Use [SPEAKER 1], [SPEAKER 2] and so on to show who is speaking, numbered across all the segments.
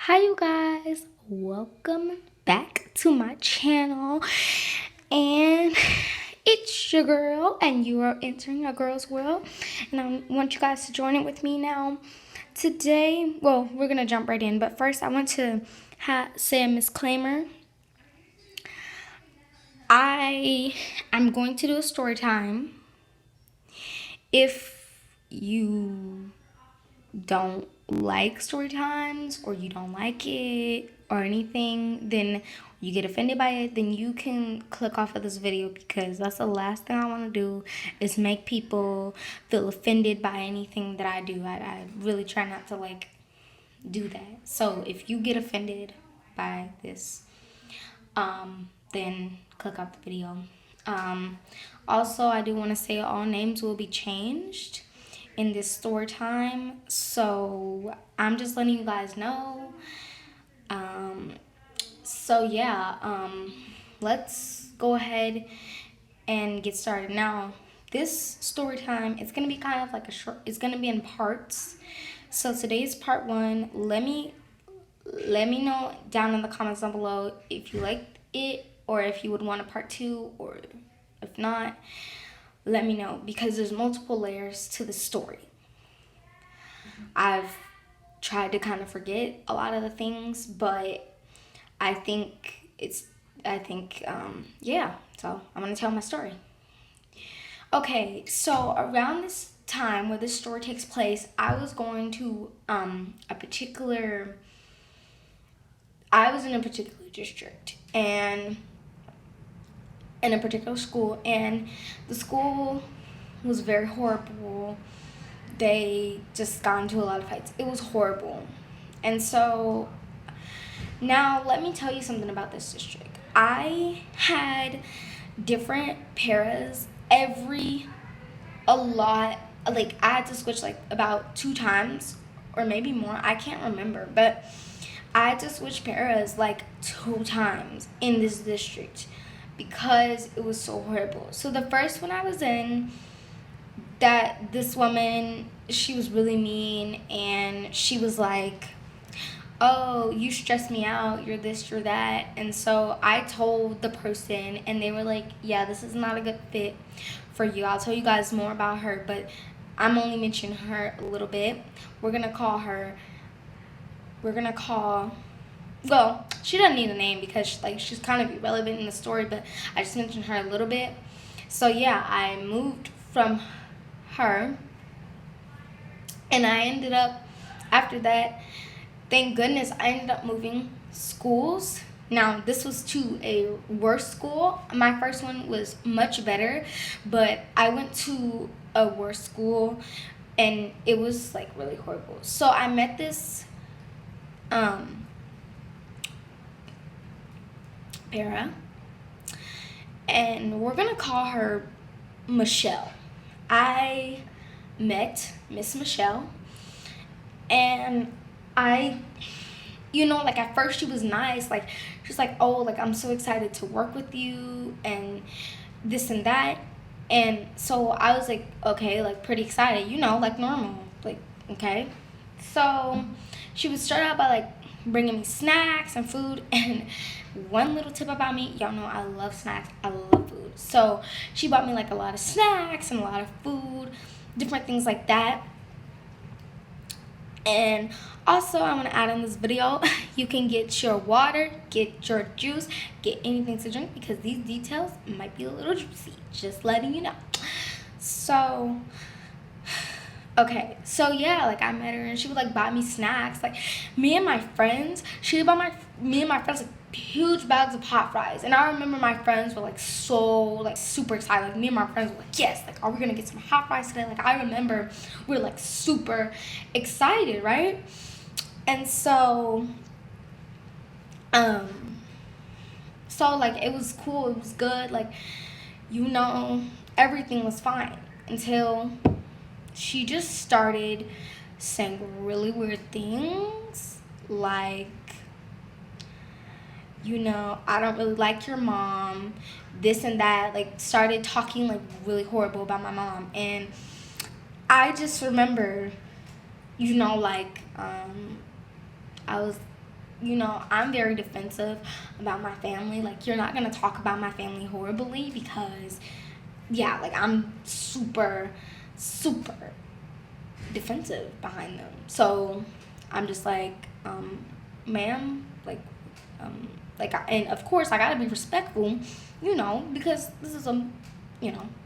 [SPEAKER 1] Hi you guys, welcome back to my channel, and it's your girl and you are entering a girl's world, and I want you guys to join it with me now. Today, well, we're gonna jump right in, but first I want to say a disclaimer. I am going to do a story time. If you don't like story times or you don't like it or anything, then you get offended by it, then you can click off of this video, because that's the last thing I want to do is make people feel offended by anything that I do. I really try not to do that. So if you get offended by this, then click off the video. Also, I do want to say all names will be changed in this story time, so I'm just letting you guys know. So yeah, let's go ahead and get started. Now, this story time, it's gonna be kind of like a short, it's gonna be in parts. So today's part one. Let me know down in the comments down below if you liked it or if you would want a part two, or if not, let me know, because there's multiple layers to the story. I've tried to kind of forget a lot of the things, but I think yeah, so I'm gonna tell my story. Okay, so around this time where this story takes place, I was going to I was in a particular district and in a particular school, and the school was very horrible. They just got into a lot of fights. It was horrible. And so now let me tell you something about this district. I had different paras a lot. Like, I had to switch like about 2 times or maybe more. I can't remember, but I had to switch paras like 2 times in this district because it was so horrible. So the first one I was in, that this woman, she was really mean, and she was like, oh, you stress me out, you're this, you're that. And so I told the person, and they were like, yeah, this is not a good fit for you. I'll tell you guys more about her, but I'm only mentioning her a little bit. We're gonna call, well, she doesn't need a name because she's kind of irrelevant in the story, but I just mentioned her a little bit. So yeah, I moved from her, and I ended up, after that, thank goodness, I ended up moving schools. Now, this was to a worse school. My first one was much better, but I went to a worse school, and it was like really horrible. So I met this para, and we're gonna call her Michelle. I met Miss Michelle, and I, like, at first she was nice. Like, she's like, oh, like, I'm so excited to work with you and this and that. And so I was like, okay, like, pretty excited, like normal, like, okay. So she would start out by like bringing me snacks and food. And one little tip about me, y'all know I love snacks, I love food. So she bought me like a lot of snacks and a lot of food, different things like that. And also, I want to add in this video, you can get your water, get your juice, get anything to drink, because these details might be a little juicy, just letting you know. So okay, so yeah, like, I met her and she would like buy me snacks. Like, she would buy me and my friends like huge bags of hot fries. And I remember my friends were like super excited. Like, me and my friends were like, yes, like, are we gonna get some hot fries today? Like, I remember we were like super excited, right? And so like, it was cool, it was good, like, everything was fine until she just started saying really weird things, like, I don't really like your mom, this and that. Like, started talking like really horrible about my mom. And I just remember, like, I was I'm very defensive about my family. Like, you're not gonna talk about my family horribly because, yeah, like, I'm super, super defensive behind them. So I'm just like, ma'am, and of course I gotta be respectful, because this is a,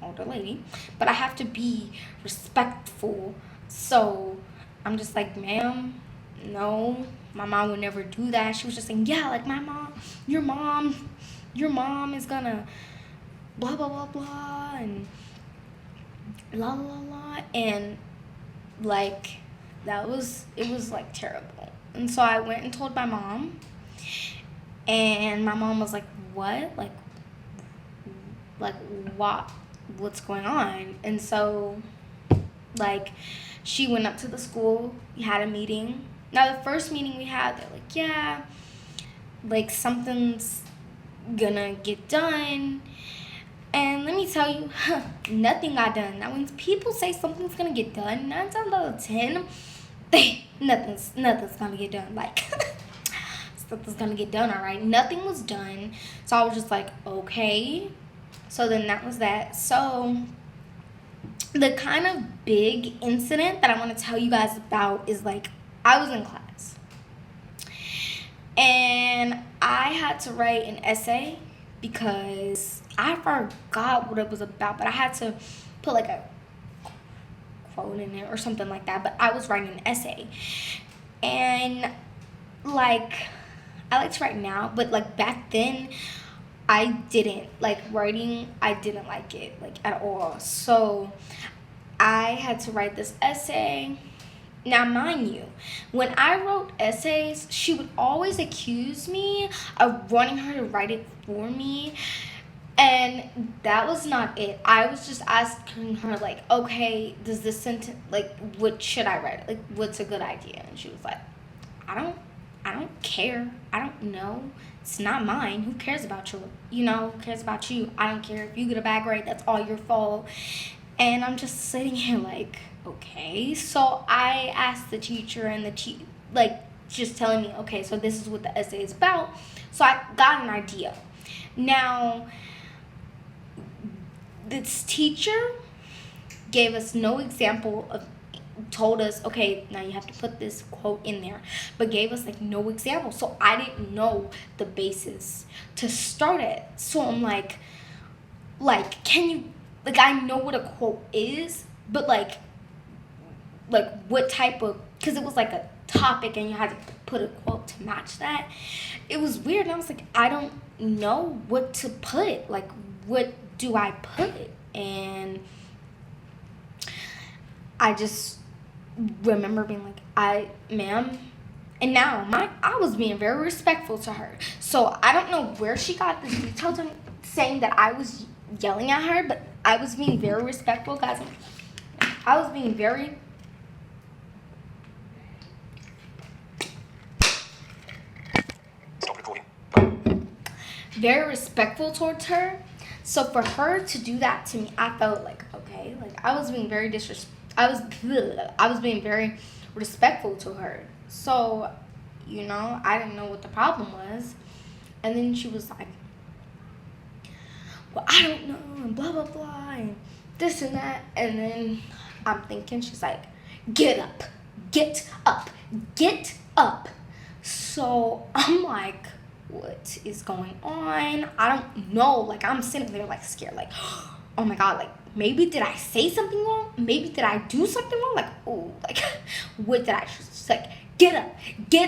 [SPEAKER 1] older lady, but I have to be respectful. So I'm just like, ma'am, no, my mom would never do that. She was just saying, yeah, like your mom, your mom is gonna blah blah blah blah and la la la, and like it was like terrible. And so I went and told my mom, and my mom was like, what, like what what's going on? And so, like, she went up to the school. We had a meeting. Now, the first meeting we had, they're like, yeah, like, something's gonna get done. And let me tell you, nothing got done. Now, when people say something's gonna get done, 9 times out of 10, nothing's gonna get done. Like, something's gonna get done, all right? Nothing was done. So I was just like, okay. So then that was that. So the kind of big incident that I want to tell you guys about is, like, I was in class and I had to write an essay because I forgot what it was about, but I had to put like a quote in it or something like that. But I was writing an essay, and like, I like to write now, but like back then I didn't like writing. I didn't like it, like, at all. So I had to write this essay. Now, mind you, when I wrote essays, she would always accuse me of wanting her to write it for me. And that was not it. I was just asking her, like, okay, does this sentence, like, what should I write? Like, what's a good idea? And she was like, I don't care. I don't know. It's not mine. Who cares about you? Who cares about you? I don't care. If you get a bad grade, that's all your fault. And I'm just sitting here like, okay. So I asked the teacher, and just telling me, okay, so this is what the essay is about. So I got an idea. Now, this teacher gave us no example of, told us, okay, now you have to put this quote in there, but gave us like no example. So I didn't know the basis to start it. So I'm like, can you, like, I know what a quote is, but like what type of, because it was like a topic and you had to put a quote to match that. It was weird, and I was like, I don't know what to put. Like, what do I put? And I just remember being like, ma'am, and now I was being very respectful to her. So I don't know where she got this detail saying that I was yelling at her, but I was being very respectful, guys. I was being very respectful towards her. So for her to do that to me, I felt like, okay, like, I was being very I was being very respectful to her. So, I didn't know what the problem was. And then she was like, well, I don't know, and blah, blah, blah, and this and that. And then I'm thinking, she's like, get up, get up, get up. So I'm like, what is going on? I don't know. Like, I'm sitting there, like, scared, like, oh my God, like, maybe did I say something wrong? Maybe did I do something wrong? Like, oh, like, what did I just, like, get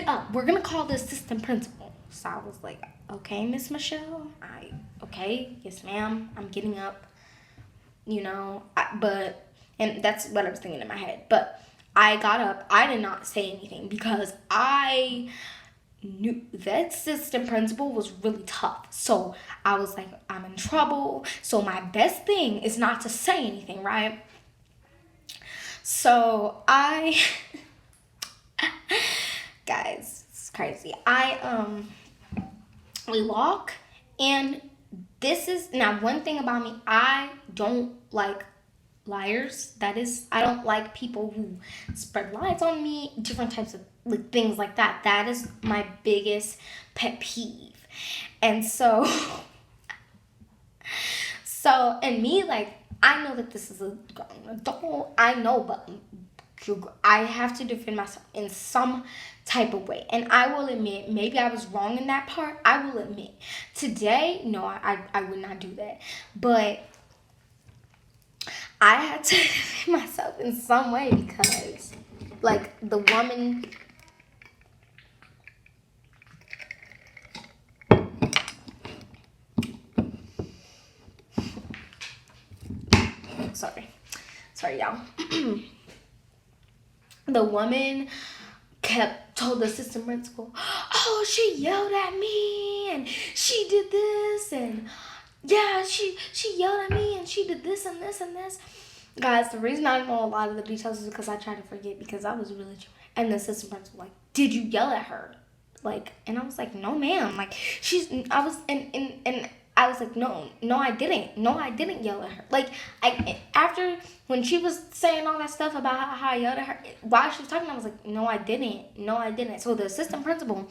[SPEAKER 1] up. We're gonna call the assistant principal. So I was like, okay, Miss Michelle, okay, yes, ma'am, I'm getting up, and that's what I was thinking in my head. But I got up. I did not say anything because I knew that assistant principal was really tough. So I was like, I'm in trouble. So my best thing is not to say anything, right? So guys, it's crazy. We walk, and this is, now, one thing about me, I don't like liars. That is, I don't like people who spread lies on me, different types of like things like that. That is my biggest pet peeve. And so and me, like, I know that this is a grown adult, I know, but I have to defend myself in some type of way. And I will admit, maybe I was wrong in that part. I will admit. Today, no, I would not do that. But I had to defend myself in some way because, like, the woman. Sorry, y'all. The woman told the assistant principal, oh, she yelled at me and she did this, and yeah, she yelled at me and she did this and this and this. Guys, the reason I know a lot of the details is because I try to forget, because I was really drunk. And the assistant principal was like, did you yell at her? Like, and I was like, no, ma'am. Like, I was like, no, I didn't yell at her. Like, after, when she was saying all that stuff about how I yelled at her, while she was talking, I was like, no, I didn't. So the assistant principal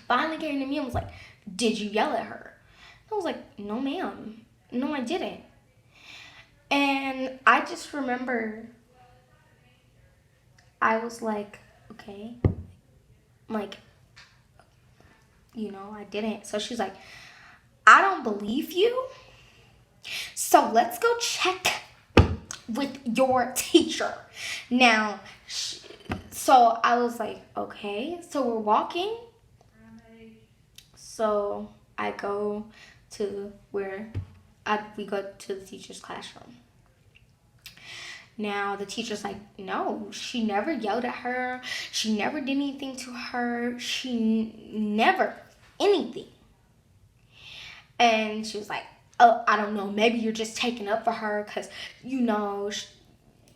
[SPEAKER 1] finally came to me and was like, did you yell at her? I was like, no, ma'am. No, I didn't. And I just remember I was like, okay. Like, I didn't. So she's like, I don't believe you. So let's go check with your teacher. Now, so I was like, okay. So we're walking. So I go to where we go to the teacher's classroom. Now, the teacher's like, no, she never yelled at her. She never did anything to her. She never, anything. And she was like, oh, I don't know. Maybe you're just taking up for her because,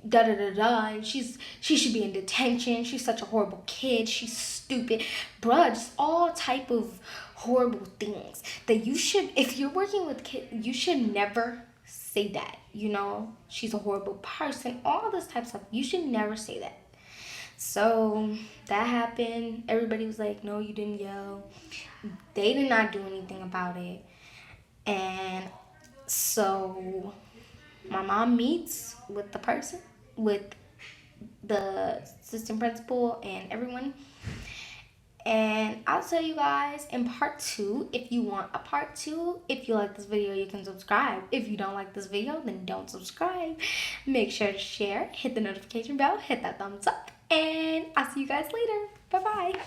[SPEAKER 1] da-da-da-da. And she should be in detention. She's such a horrible kid. She's stupid. Bruh, just all type of horrible things that you should, if you're working with kids, you should never say that. She's a horrible person, all this type of stuff. You should never say that. So that happened. Everybody was like, no, you didn't yell. They did not do anything about it. And so my mom meets with the person, with the assistant principal and everyone. And I'll tell you guys in part 2, if you want a part 2. If you like this video, you can subscribe. If you don't like this video, then don't subscribe. Make sure to share, hit the notification bell, hit that thumbs up, and I'll see you guys later. Bye-bye.